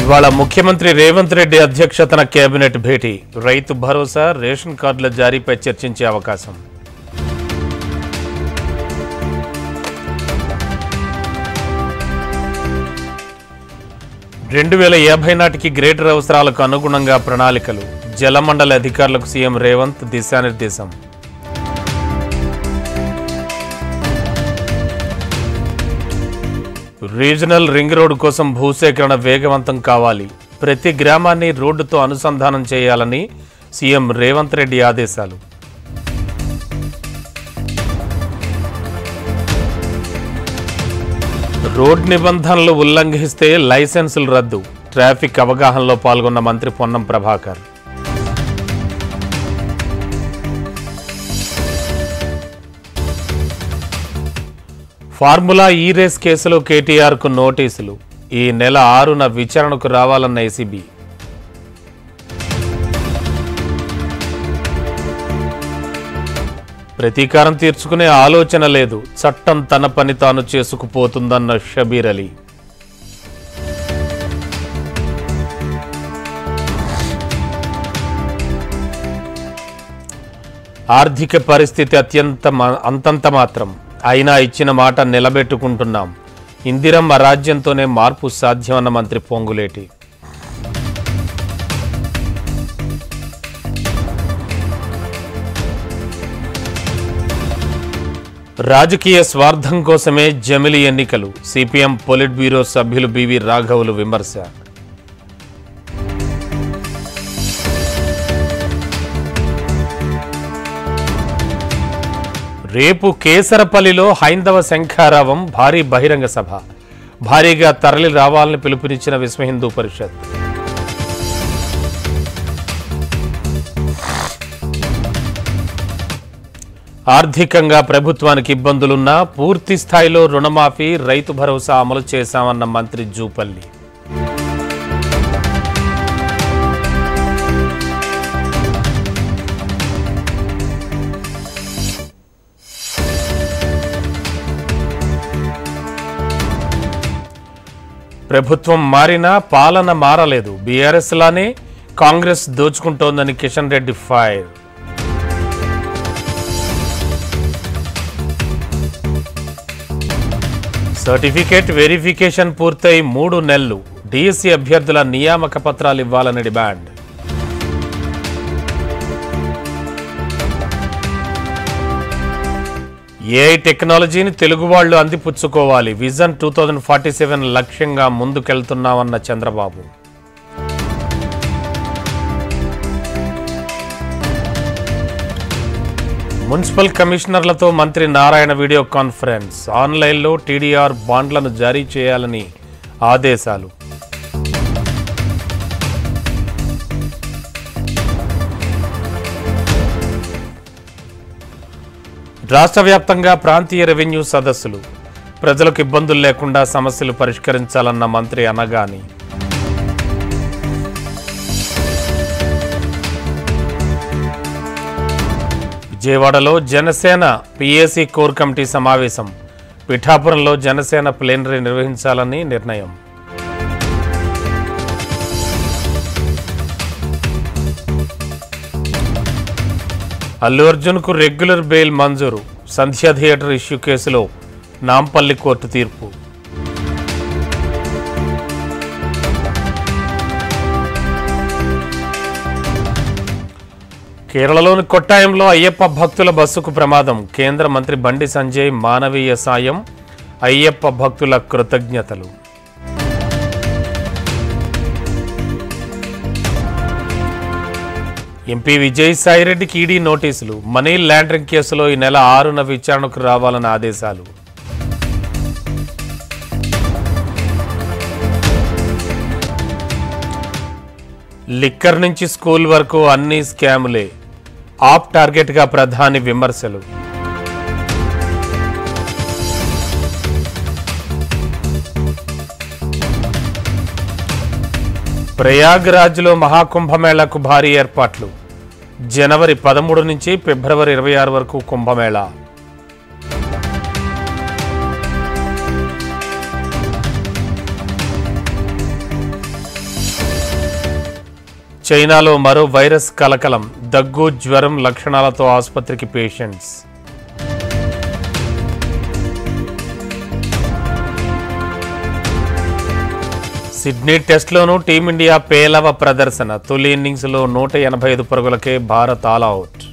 ఇవాళ ముఖ్యమంత్రి రేవంత్ రెడ్డి అధ్యక్షతన కేబినెట్ భేటీ రైతు భరోసా రేషన్ కార్డుల జారీపై చర్చించే అవకాశం. రెండు 2050 నాటికి గ్రేటర్ అవసరాలకు అనుగుణంగా ప్రణాళికలు జలమండలి అధికారులకు సీఎం రేవంత్ దిశానిర్దేశం. రీజనల్ రింగ్ రోడ్డు కోసం భూసేకరణ వేగవంతం కావాలి, ప్రతి గ్రామాన్ని రోడ్డుతో అనుసంధానం చేయాలని సీఎం రేవంత్ రెడ్డి ఆదేశాలు. రోడ్ నిబంధనలు ఉల్లంఘిస్తే లైసెన్సులు రద్దు, ట్రాఫిక్ అవగాహనలో పాల్గొన్న మంత్రి పొన్నం ప్రభాకర్. ఫార్ములా ఈ రేస్ కేసులో కేటీఆర్కు నోటీసులు, ఈ నెల 6న విచారణకు రావాలన్న ఏసీబీ. ప్రతీకారం తీర్చుకునే ఆలోచన లేదు, చట్టం తన పని తాను చేసుకుపోతుందన్న షబీర్ అలీ. ఆర్థిక పరిస్థితి అంతంత మాత్రం, అయినా ఇచ్చిన మాట నిలబెట్టుకుంటున్నాం, ఇందిరమ్మ రాజ్యంతోనే మార్పు సాధ్యమన్న మంత్రి పొంగులేటి. రాజకీయ స్వార్థం కోసమే జమిలి ఎన్నికలు, సిపిఎం పొలిట్ బ్యూరో సభ్యులు బివి రాఘవులు విమర్శ. రేపు కేసరపల్లిలో హైందవ శంఖారావం భారీ బహిరంగ సభ, భారీగా తరలి రావాలని పిలుపునిచ్చిన విశ్వ హిందూ పరిషత్. ఆర్థికంగా ప్రభుత్వానికి ఇబ్బందులున్నా పూర్తి స్థాయిలో రుణమాఫీ, రైతు భరోసా అమలు చేశామన్న మంత్రి జూపల్లి. ప్రభుత్వం మారినా పాలన మారలేదు, బీఆర్ఎస్ లానే కాంగ్రెస్ దోచుకుంటోందని Kishan Reddy fire. Certificate verification పూర్తయి 3 నెలలు, డిఎస్సి అభ్యర్థుల నియామక పత్రాలు ఇవ్వాలని డిమాండ్. ఏఐ టెక్నాలజీని తెలుగు వాళ్లు అందిపుచ్చుకోవాలి, విజన్ 2047 లక్ష్యంగా ముందుకెళ్తున్నామన్న చంద్రబాబు. మున్సిపల్ కమిషనర్లతో మంత్రి నారాయణ వీడియో కాన్ఫరెన్స్, ఆన్లైన్లో టీడీఆర్ బాండ్లను జారీ చేయాలని ఆదేశాలు. రాష్ట్ర వ్యాప్తంగా ప్రాంతీయ రెవెన్యూ సదస్సులు, ప్రజలకు ఇబ్బందులు లేకుండా సమస్యలు పరిష్కరించాలన్న మంత్రి అనగాని. విజయవాడలో జనసేన పీఏసీ కోర్ కమిటీ సమావేశం, పిఠాపురంలో జనసేన ప్లేనరీ నిర్వహించాలని నిర్ణయం. అల్లు అర్జున్కు రెగ్యులర్ బెయిల్ మంజూరు, సంధ్యా థియేటర్ ఇష్యూ కేసులో నాంపల్లి కోర్టు తీర్పు. కేరళలోని కొట్టాయంలో అయ్యప్ప భక్తుల బస్సుకు ప్రమాదం, కేంద్ర మంత్రి బండి సంజయ్ మానవీయ సాయం, అయ్యప్ప భక్తుల కృతజ్ఞతలు. ఎంపీ విజయసాయిరెడ్డికి ఈడీ నోటీసులు, మనీ లాండరింగ్ కేసులో ఈ నెల 6న విచారణకు రావాలని ఆదేశాలు. లిక్కర్ నుంచి స్కూల్ వరకు అన్ని స్కాములే, ఆప్ టార్గెట్గా ప్రధాని విమర్శలు. ప్రయాగ్రాజ్లో మహాకుంభమేళాకు భారీ ఏర్పాట్లు, జనవరి 13 నుంచి ఫిబ్రవరి 26 వరకు కుంభమేళా. చైనాలో మరో వైరస్ కలకలం, దగ్గు జ్వరం లక్షణాలతో ఆసుపత్రికి పేషెంట్స్. సిడ్నీ టెస్ట్లోనూ టీమిండియా పేలవ ప్రదర్శన, తొలి ఇన్నింగ్స్లో 185 పరుగులకే భారత్ ఆల్అవుట్.